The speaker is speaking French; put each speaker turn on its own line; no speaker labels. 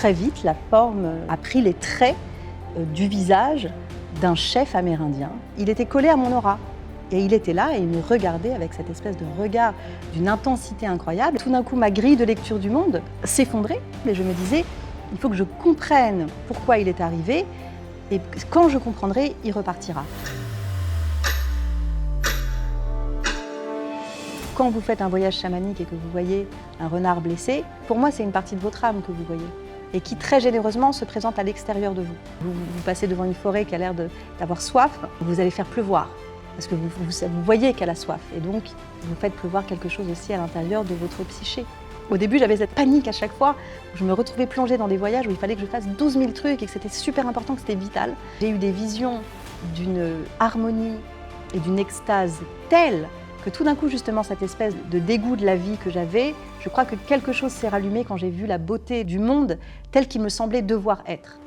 très vite, la forme a pris les traits du visage d'un chef amérindien. Il était collé à mon aura. Et il était là et il me regardait avec cette espèce de regard d'une intensité incroyable. Tout d'un coup, ma grille de lecture du monde s'effondrait et je me disais, il faut que je comprenne pourquoi il est arrivé et quand je comprendrai, il repartira. Quand vous faites un voyage chamanique et que vous voyez un renard blessé, pour moi, c'est une partie de votre âme que vous voyez et qui très généreusement se présente à l'extérieur de vous. Vous passez devant une forêt qui a l'air d'avoir soif, vous allez faire pleuvoir. Parce que vous voyez qu'elle a soif et donc vous faites pleuvoir quelque chose aussi à l'intérieur de votre psyché. Au début, j'avais cette panique à chaque fois où je me retrouvais plongée dans des voyages où il fallait que je fasse 12 000 trucs et que c'était super important, que c'était vital. J'ai eu des visions d'une harmonie et d'une extase telle que tout d'un coup, justement, cette espèce de dégoût de la vie que j'avais, je crois que quelque chose s'est rallumé quand j'ai vu la beauté du monde tel qu'il me semblait devoir être.